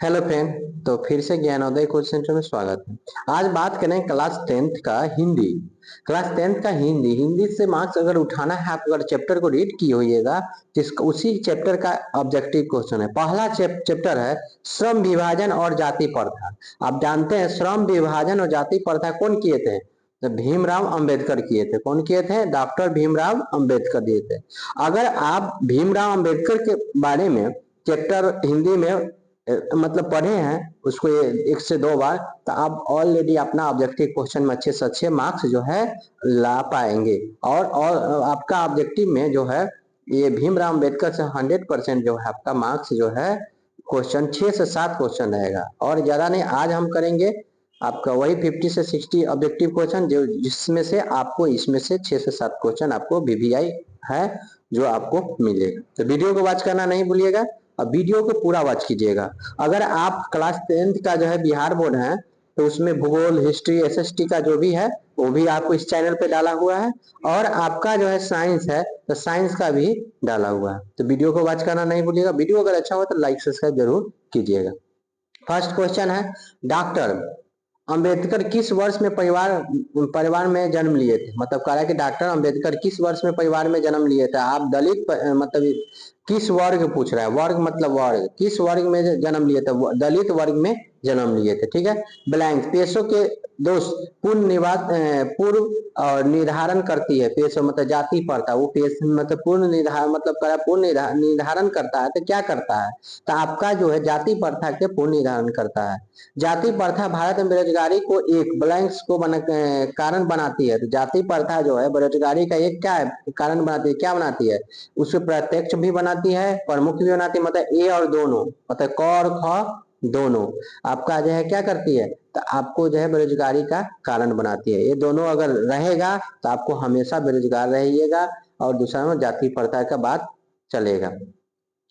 Hello friend. तो फिर से ज्ञानोदय कोचिंग सेंटर में स्वागत है। आज बात करें क्लास टेंथ का हिंदी। क्लास टेंथ का हिंदी हिंदी से मार्क्स अगर उठाना है, आप अगर चैप्टर को रीड किए होइएगा तो उसी चैप्टर का ऑब्जेक्टिव क्वेश्चन है। पहला चैप्टर है श्रम विभाजन और जाति प्रथा। आप जानते हैं श्रम विभाजन और जाति प्रथा कौन किए थे? तो भीमराव अंबेडकर किए थे। कौन किए थे? डॉक्टर भीमराव अंबेडकर दिए थे। अगर आप भीमराव अंबेडकर के बारे में चैप्टर हिंदी में मतलब पढ़े हैं उसको एक से दो बार, तो आप ऑलरेडी अपना ऑब्जेक्टिव क्वेश्चन में अच्छे से अच्छे मार्क्स जो है ला पाएंगे। और आपका ऑब्जेक्टिव में जो है ये भीमराव अम्बेडकर से 100% जो है आपका मार्क्स जो है क्वेश्चन 6 से 7 क्वेश्चन रहेगा और ज्यादा नहीं। आज हम करेंगे आपका वही 50 से 60 ऑब्जेक्टिव क्वेश्चन जो जिसमें से आपको इसमें से 6 से 7 क्वेश्चन आपको वीवीआई है जो आपको मिलेगा। तो वीडियो को वॉच करना नहीं भूलिएगा और वीडियो को पूरा वॉच कीजिएगा। अगर आप क्लास 10th का जो है बिहार बोर्ड है तो उसमें भूगोल, हिस्ट्री, एसएसटी का जो भी है वो भी आपको इस चैनल पे डाला हुआ है और आपका जो है साइंस है तो साइंस का भी डाला हुआ है। तो वीडियो को वॉच करना नहीं भूलिएगा। वीडियो अगर अच्छा हो तो लाइक सब्सक्राइब जरूर कीजिएगा। फर्स्ट क्वेश्चन है, डॉक्टर अंबेडकर किस वर्ष में परिवार परिवार में जन्म लिए थे? मतलब कह रहा है कि डॉक्टर अंबेडकर किस वर्ष में परिवार में जन्म लिए थे। आप दलित मतलब किस वर्ग पूछ रहा है, वर्ग मतलब वर्ग, किस वर्ग में जन्म लिए थे? दलित वर्ग में जन्म लिए थे। ठीक है। ब्लैंक, पेशों के दोस्त पूर्व निवास पूर्व और निर्धारण करती है। पेशों मतलब जाति प्रथा, वो पेश मतलब पूर्ण निर्धारण मतलब पूर्ण निर्धारण करता है तो क्या करता है? तो आपका जो है जाति प्रथा के पूर्ण निर्धारण करता है। जाति प्रथा भारत में बेरोजगारी को एक ब्लैंक्स को कारण बनाती है। तो जाति प्रथा जो है बेरोजगारी का एक क्या है? कारण बनाती है। क्या बनाती है? उसे प्रत्यक्ष भी बनाती है, प्रमुख भी बनाती है। मतलब ए और दोनों, मतलब क और ख दोनों आपका जो है क्या करती है? तो आपको जो है बेरोजगारी का कारण बनाती है। ये दोनों अगर रहेगा तो आपको हमेशा बेरोजगार रहिएगा और दूसरा में जाति प्रथा का बात चलेगा।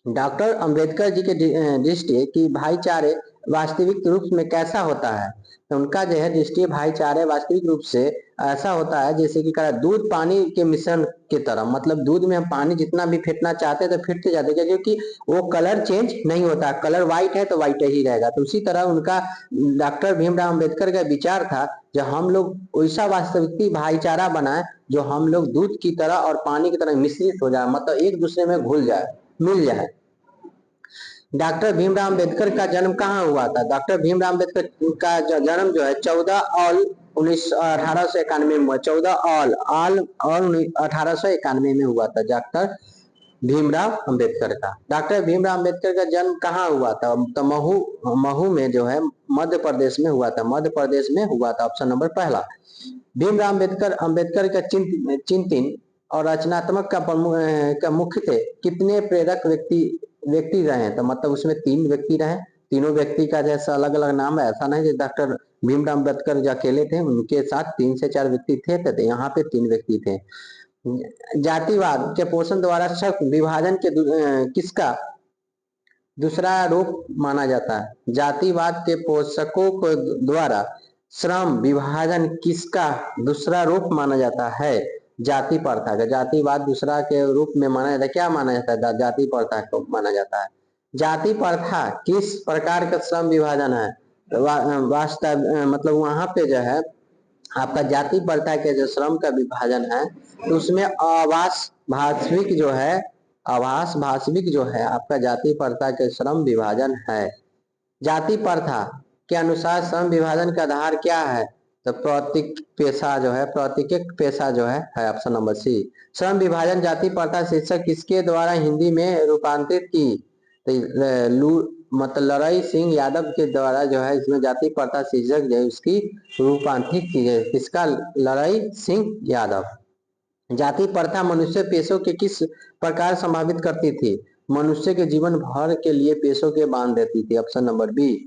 डॉक्टर अंबेडकर जी के दृष्टि की भाईचारे वास्तविक रूप में कैसा होता है? तो उनका जो है दृष्टि भाईचारे वास्तविक रूप से ऐसा होता है जैसे कि दूध पानी के मिश्रण की तरह। मतलब दूध में हम पानी जितना भी फेंटना चाहते हैं तो फेंटते जाते हैं क्योंकि वो कलर चेंज नहीं होता। कलर व्हाइट है तो व्हाइट ही रहेगा। तो उसी तरह उनका डॉक्टर भीमराव अंबेडकर का विचार था जो हम लोग वैसा वास्तविक भाईचारा बनाए जो हम लोग दूध की तरह और पानी की तरह मिश्रित हो जाए, मतलब एक दूसरे में घुल जाए, मिल जाए। डॉक्टर भीमराव अंबेडकर का जन्म कहाँ हुआ था? डॉक्टर भीमराव अंबेडकर का जन्म जो है 14 ऑल 1891 में हुआ। 1891 में हुआ था डॉक्टर भीमराव अंबेडकर का। डॉक्टर भीमराव अंबेडकर का जन्म कहाँ हुआ था? तो महू में जो है मध्य प्रदेश में हुआ था। मध्य प्रदेश में हुआ था। ऑप्शन नंबर पहला। भीमराव अंबेडकर का चिंतन और रचनात्मक का मुख्य थे। कितने प्रेरक व्यक्ति रहे? तो मतलब उसमें 3 व्यक्ति रहे। तीनों व्यक्ति का जैसा अलग अलग नाम है, ऐसा नहीं कि डॉक्टर भीमराव अंबेडकर जो अकेले थे, उनके साथ 3 से 4 व्यक्ति थे। तो यहाँ पे 3 व्यक्ति थे। जातिवाद के पोषण द्वारा शक विभाजन के किसका दूसरा रूप माना जाता है? जातिवाद के पोषकों को द्वारा श्रम विभाजन किसका दूसरा रूप माना जाता है? जाति प्रथा का। जातिवाद दूसरा के रूप में माना जाता है। क्या माना जाता है? जाति प्रथा को माना जाता है। जाति प्रथा किस प्रकार का श्रम विभाजन है? वास्तव मतलब वहां पे जो है आपका जाति प्रथा के जो श्रम का विभाजन है तो उसमें आवास भाषविक जो है आपका जाति प्रथा के श्रम विभाजन है। जाति प्रथा के अनुसार श्रम विभाजन का आधार क्या है? तो प्रतीक पेशा जो है, प्रतीक पेशा जो है ऑप्शन नंबर सी। श्रम विभाजन जाति प्रथा शीर्षक किसके द्वारा हिंदी में रूपांतरित की? तो मतलब लड़ाई सिंह यादव के द्वारा जो है इसमें जाति प्रथा शीर्षक जो है उसकी रूपांतरित की गई। किसका? लड़ाई सिंह यादव। जाति प्रथा मनुष्य पेशों के किस प्रकार संभावित करती थी? मनुष्य के जीवन भर के लिए पेशों के बांध देती थी। Option number B.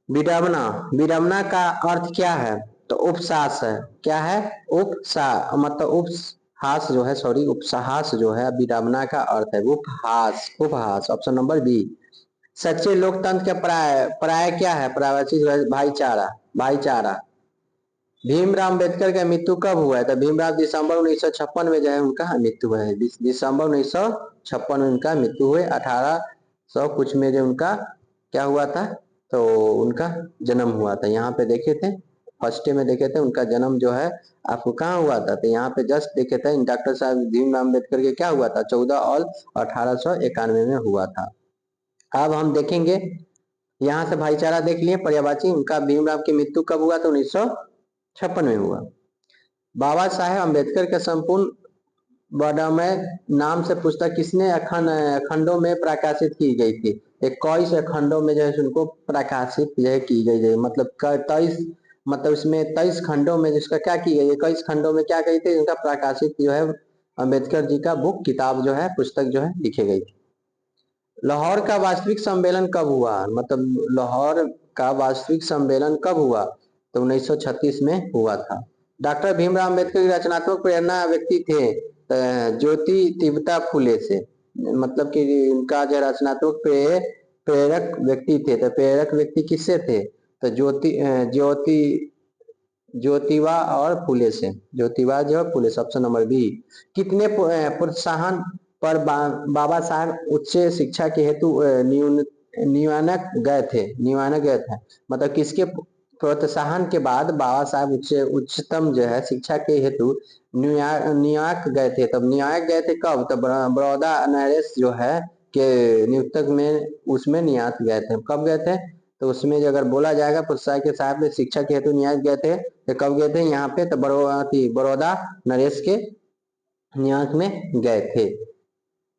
विडंबना, विडंबना का अर्थ क्या है? तो उपसास है। क्या है? उपसा मतलब उपहास जो है, सॉरी उपसाहस जो है विडंबना का अर्थ है उपहास। उपहास ऑप्शन नंबर बी। सच्चे लोकतंत्र का पर्याय क्या है? प्रायवाची भाईचारा। भाईचारा। भीमराव अंबेडकर का मृत्यु कब हुआ है? तो भीमराव दिसंबर 1956 में जो है उनका मृत्यु है। दिसंबर 1956 में उनका मृत्यु हुए। 18 1900 कुछ में जो उनका क्या हुआ था, तो उनका जन्म हुआ था। यहाँ पे देखे थे फर्स्ट में देखे थे उनका जन्म जो है आपको कहाँ हुआ था, तो यहाँ पे जस्ट देखे थे डॉक्टर साहब भीमराव अम्बेडकर के क्या हुआ था 14 और 1891 में हुआ था। अब हम देखेंगे यहाँ से भाईचारा देख लिए पर्यायवाची, उनका भीमराव की मृत्यु कब हुआ था 1956 में हुआ। बाबा साहेब अम्बेडकर के संपूर्ण वर्णमय नाम से पुस्तक किसने खंडों में प्रकाशित की गई थी, 21 खंडों में जो है उनको प्रकाशित जो है की गई है, मतलब 23 मतलब इसमें 23 खंडों में जिसका क्या की गई, 21 खंडों में क्या गई थी उनका प्रकाशित जो है अम्बेडकर जी का बुक किताब जो है पुस्तक जो है लिखी गई थी। लाहौर का वास्तविक सम्मेलन कब हुआ, मतलब लाहौर का वास्तविक सम्मेलन कब हुआ, तो 1936 में हुआ था। डॉक्टर भीमराव अम्बेडकर की रचनात्मक प्रेरणा व्यक्ति थे ज्योति तिब्बता फुले से, मतलब कि उनका जो रचनात्मक प्रेरक व्यक्ति थे, तो प्रेरक व्यक्ति किससे थे, तो ज्योतिबा और फुले से, ज्योतिबा जो फुले से, ऑप्शन नंबर बी। कितने प्रोत्साहन पर बाबा साहब उच्च शिक्षा के हेतु न्यूयॉर्क गए थे, मतलब किसके प्रोत्साहन के बाद बाबा साहब उच्चतम जो है शिक्षा के हेतु न्यूयॉर्क गए थे, तब न्यूयॉर्क गए थे कब, तब बड़ौदा नरेश जो है के नियुक्तक में उसमें न्यूयॉर्क गए थे, कब गए थे, तो उसमें जो अगर बोला जाएगा प्रोत्साहन के साथ में शिक्षा के हेतु न्यूयॉर्क गए थे, तो कब गए थे यहाँ पे, तो बड़ौदा नरेश के न्यूयॉर्क में गए थे।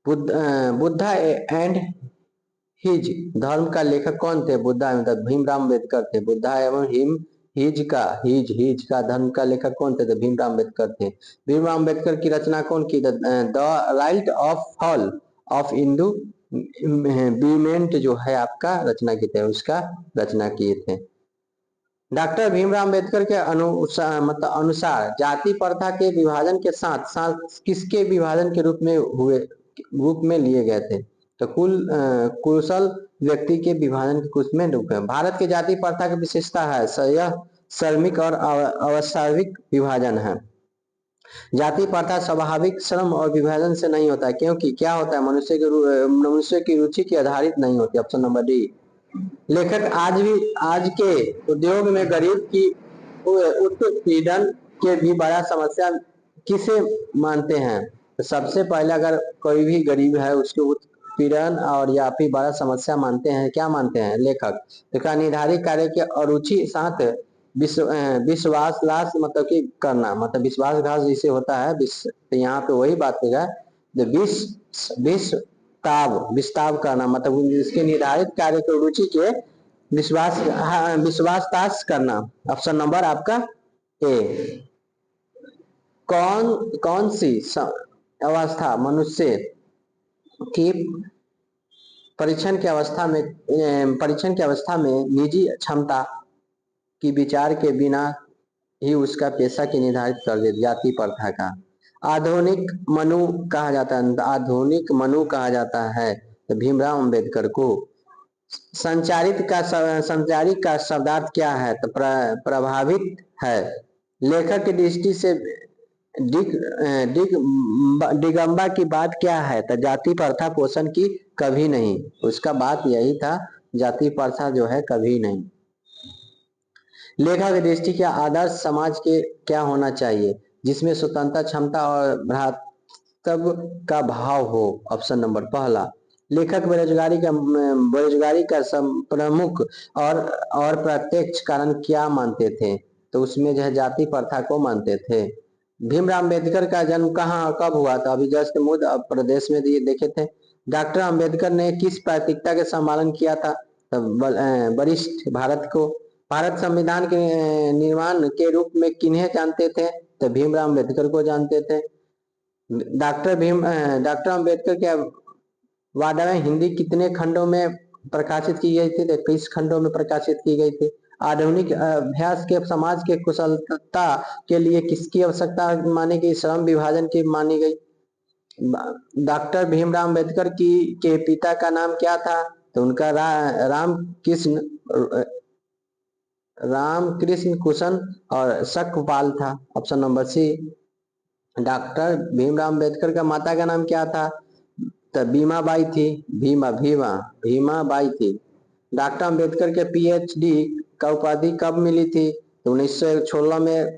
बुद्धा एंड हिज धर्म का लेखक कौन थे, बुद्धा मतलब भीमराव अम्बेडकर थे, बुद्धा एवं हिज का धर्म का लेखक कौन थे, तो भीमराव अम्बेडकर थे। भीमराव अम्बेडकर की रचना कौन की, the right of fall of Hindu बीमेंट जो है आपका रचना किए थे, उसका रचना किए थे। डॉक्टर भीमराव अम्बेडकर के अनुसार जाति प्रथा के विभाजन के साथ साथ किसके विभाजन के रूप में लिए गए थे, तो कुशल व्यक्ति के विभाजन के कुछ में रूप में। भारत की जाति प्रथा की विशेषता है यह श्रमिक और अवास्तविक विभाजन है। जाति प्रथा स्वाभाविक श्रम और विभाजन से नहीं होता है, क्योंकि क्या होता है मनुष्य की रुचि की आधारित नहीं होती, ऑप्शन नंबर डी। लेखक आज के उद्योग में गरीब की उत्पीड़न के भी बड़ा समस्या किसे मानते हैं, तो सबसे पहले अगर कोई भी गरीब है उसके उत्पीड़न और या फिर बड़ा समस्या मानते हैं, क्या मानते हैं लेखक, तो निर्धारित कार्य के अरुचि साथ विश्वास मतलब कि करना, मतलब विश्वासघात जिसे होता है, तो यहाँ पे वही बात होगा विस्ताव करना, मतलब इसके निर्धारित कार्य के रुचि के विश्वास करना, ऑप्शन नंबर आपका ए। कौन सी अवस्था मनुष्य की परीक्षण की अवस्था में निजी क्षमता की विचार के बिना ही उसका पेशा की निर्धारित कर दे, जाति प्रथा का आधुनिक मनु कहा जाता है, तो भीमराव अम्बेडकर को। संचारित का शब्दार्थ क्या है, तो प्रभावित है। लेखक की दृष्टि से दिगंबा की बात क्या है, तो जाति प्रथा पोषण की कभी नहीं, उसका बात यही था जाति प्रथा जो है कभी नहीं। लेखक की दृष्टि के आदर्श समाज के क्या होना चाहिए, जिसमें स्वतंत्रता क्षमता और भ्रातृत्व का भाव हो, ऑप्शन नंबर पहला। लेखक बेरोजगारी का प्रमुख और प्रत्यक्ष कारण क्या मानते थे, तो उसमें जो है जाति प्रथा को मानते थे। भीमराव अम्बेडकर का जन्म कहाँ कब हुआ था, अभी जस्ट मध्य प्रदेश में देखे थे। डॉक्टर अम्बेडकर ने किस प्राथमिकता के सम्मेलन किया था, वरिष्ठ भारत संविधान के निर्माण के रूप में किन्हें जानते थे, तो भीमराव अम्बेडकर को जानते थे। डॉक्टर अम्बेडकर के वाडा हिंदी कितने खंडों में प्रकाशित की गई थी, तो 21 खंडों में प्रकाशित की गई थी। आधुनिक अभ्यास के समाज के कुशलता के लिए किसकी आवश्यकता मानी गई, श्रम विभाजन की मानी गई। डॉक्टर भीमराव अम्बेडकर के पिता का नाम क्या था, तो उनका रामकृष्ण कुशन और सकपाल था, option number C. Doctor Bhimrao Ambedkar का माता का नाम क्या था, तो भीमा बाई थी। भीमा भीमा भीमा बाई थी। डॉक्टर अम्बेडकर के पीएचडी का उपाधि कब मिली थी? तो 1916 में